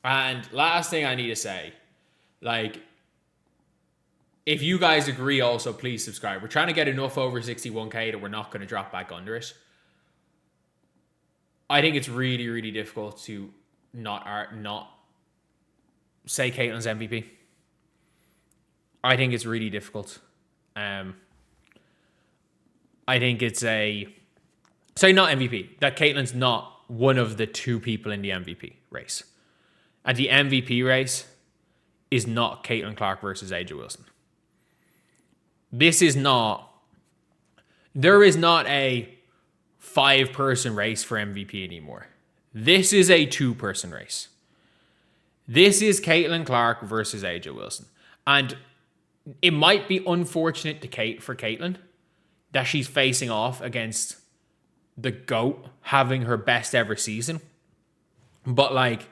And last thing I need to say, like, if you guys agree also, please subscribe. We're trying to get enough over 61K that we're not going to drop back under it. I think it's really, really difficult to not say Caitlyn's MVP. I think it's really difficult. I think it's not MVP. That Caitlyn's not one of the two people in the MVP race. And the MVP race is not Caitlyn Clark versus Angel Wilson. There is not a 5-person race for MVP anymore. This is a 2-person race. This is Caitlyn Clark versus Angel Wilson. And it might be unfortunate for Caitlyn that she's facing off against the GOAT having her best ever season. But like,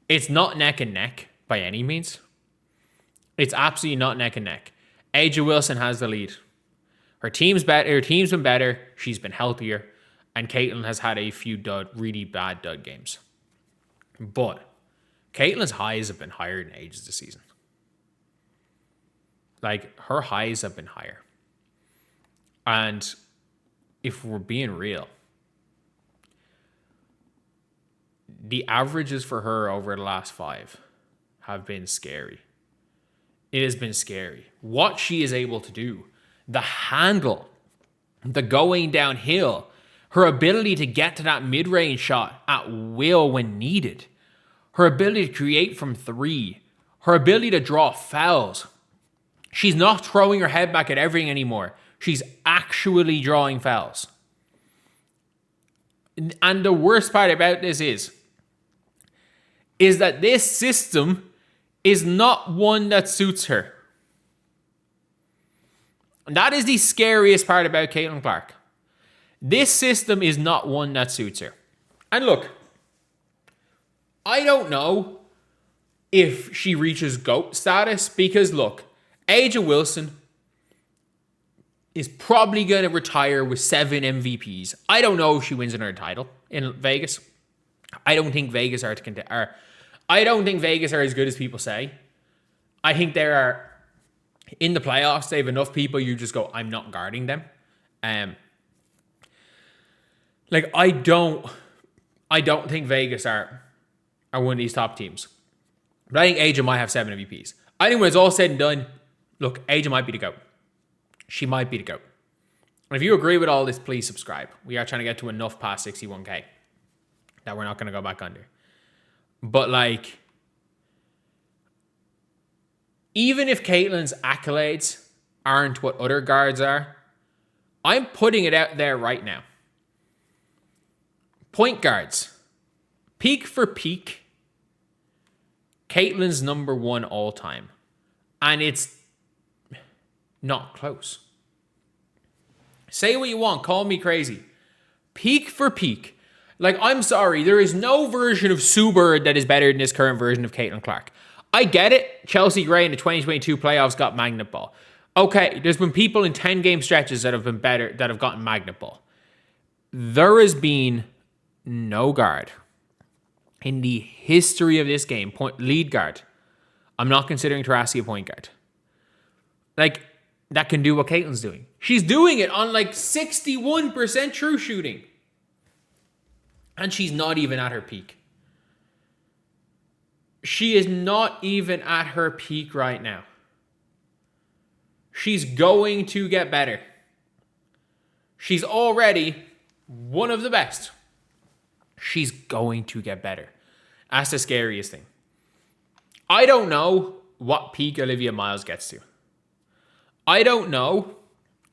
it's not neck and neck by any means. It's absolutely not neck and neck. Angel Wilson has the lead. Her team's better. Her team's been better. She's been healthier. And Caitlyn has had a few really bad dud games. But Caitlyn's highs have been higher than Angel's this season. Like, her highs have been higher. And if we're being real, the averages for her over the last 5 have been scary. It has been scary. What she is able to do, the handle, the going downhill, her ability to get to that mid-range shot at will when needed, her ability to create from 3, her ability to draw fouls. She's not throwing her head back at everything anymore. She's actually drawing fouls. And the worst part about this is that this system is not one that suits her. And that is the scariest part about Caitlyn Clark. This system is not one that suits her. And look, I don't know if she reaches GOAT status because, look, Angel Wilson is probably going to retire with 7 MVPs. I don't know if she wins another title in Vegas. I don't think Vegas are as good as people say. I think they are in the playoffs. They have enough people. You just go, I'm not guarding them. I don't think Vegas are one of these top teams. But I think Angel might have 7 MVPs. I think when it's all said and done, look, Angel might be the GOAT. She might be the GOAT. And if you agree with all this, please subscribe. We are trying to get to enough past 61K that we're not going to go back under. But like, even if Caitlyn's accolades aren't what other guards are, I'm putting it out there right now. Point guards, peak for peak, Caitlyn's number 1 all time. And it's not close. Say what you want, call me crazy. Peak for peak. Like, I'm sorry, there is no version of Sue Bird that is better than this current version of Caitlyn Clark. I get it. Chelsea Gray in the 2022 playoffs got Magnet Ball. Okay, there's been people in 10-game stretches that have been better, that have gotten Magnet Ball. There has been no guard in the history of this game, lead guard. I'm not considering Taurasi a point guard. Like, that can do what Caitlyn's doing. She's doing it on like 61% true shooting. And she's not even at her peak. She is not even at her peak right now. She's going to get better. She's already one of the best. She's going to get better. That's the scariest thing. I don't know what peak Olivia Miles gets to. I don't know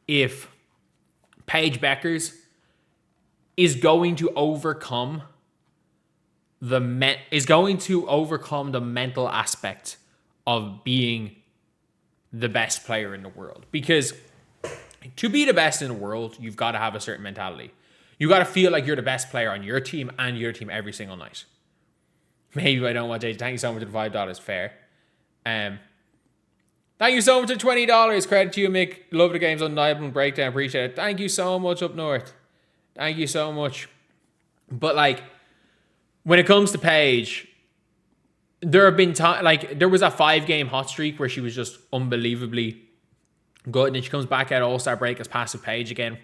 if Paige Bueckers is going to overcome the mental aspect of being the best player in the world. Because to be the best in the world, you've got to have a certain mentality. You got to feel like you're the best player on your team and your team every single night. Maybe I don't want to. Thank you so much for the $5. Fair. Thank you so much for $20. Credit to you, Mick. Love the game's undeniable breakdown. Appreciate it. Thank you so much up north. Thank you so much. But like, when it comes to Paige, there have been like there was a 5-game hot streak where she was just unbelievably good, and then she comes back at All-Star break as passive Paige again.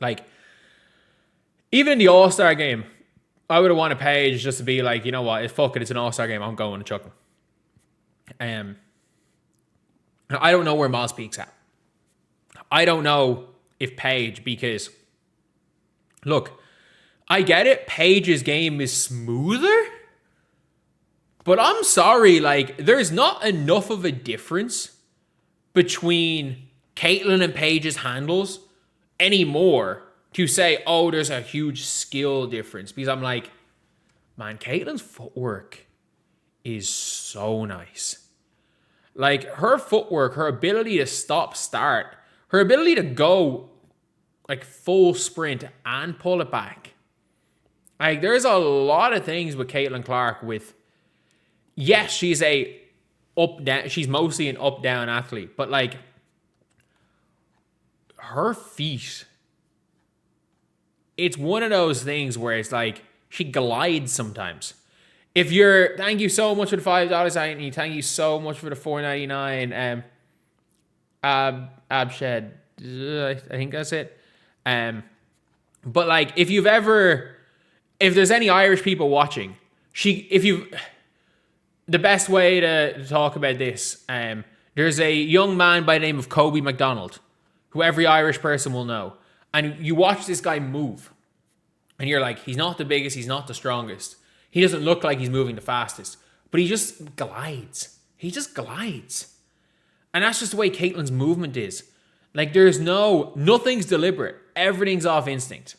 Like, even in the All-Star game, I would have wanted Paige just to be like, you know what, fuck it, it's an All-Star game, I'm going to chuck him. I don't know where Moz Peak's at. I don't know if Paige, because look, I get it, Paige's game is smoother, but I'm sorry, like, there's not enough of a difference between Caitlyn and Paige's handles anymore to say, oh, there's a huge skill difference. Because I'm like, man, Caitlyn's footwork is so nice. Like, her footwork, her ability to stop, start, her ability to go like full sprint and pull it back. Like, there's a lot of things with Caitlyn Clark with, yes, she's she's mostly an up-down athlete, but like, her feet, it's one of those things where it's like, she glides sometimes. Thank you so much for the $5, Anthony. Thank you so much for the $4.99. Abshed, I think that's it. But like, if there's any Irish people watching, the best way to talk about this, there's a young man by the name of Kobe McDonald, who every Irish person will know. And you watch this guy move, and you're like, he's not the biggest, he's not the strongest. He doesn't look like he's moving the fastest, but he just glides. He just glides. And that's just the way Caitlyn's movement is. Like, nothing's deliberate. Everything's off instinct.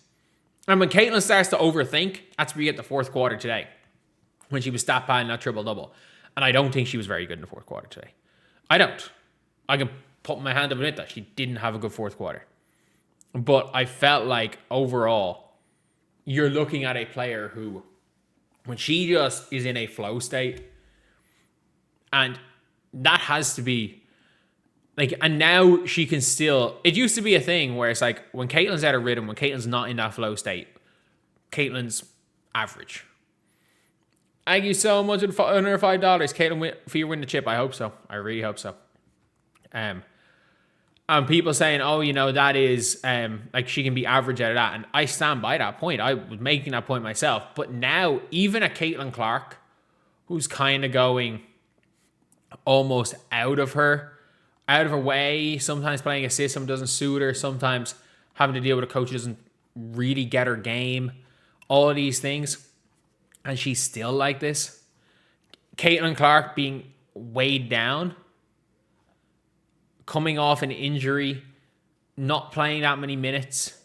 And when Caitlyn starts to overthink, that's where you get the fourth quarter today, when she was stat padding that triple-double. And I don't think she was very good in the fourth quarter today. I don't. I can put my hand up and admit that. She didn't have a good fourth quarter. But I felt like, overall, you're looking at a player who, when she just is in a flow state, and that has to be, like, and now she can still, it used to be a thing where it's like, when Caitlyn's out of rhythm, when Caitlyn's not in that flow state, Caitlyn's average. Thank you so much for another $5. Caitlyn, for you win the chip. I hope so. I really hope so. And people saying, oh, that is, like, she can be average out of that. And I stand by that point. I was making that point myself. But now, even a Caitlyn Clark, who's kind of going almost out of her way, sometimes playing a system doesn't suit her, sometimes having to deal with a coach who doesn't really get her game, all of these things, and she's still like this. Caitlyn Clark being weighed down, coming off an injury, not playing that many minutes,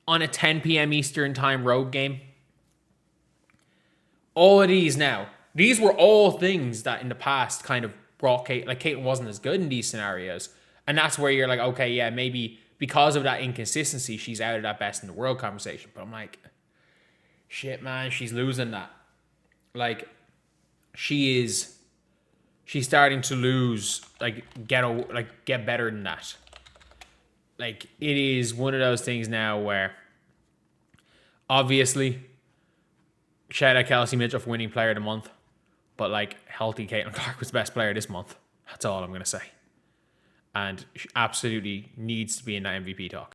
on a 10 p.m. Eastern time road game. All of these now, these were all things that in the past kind of brought Caitlyn wasn't as good in these scenarios. And that's where you're like, okay, yeah, maybe because of that inconsistency, she's out of that best in the world conversation. But I'm like, shit, man, she's losing that. Like, she's starting to lose, get better than that. Like, it is one of those things now where, obviously, shout out Kelsey Mitchell for winning player of the month. But, like, healthy Caitlyn Clark was the best player this month. That's all I'm going to say. And she absolutely needs to be in that MVP talk.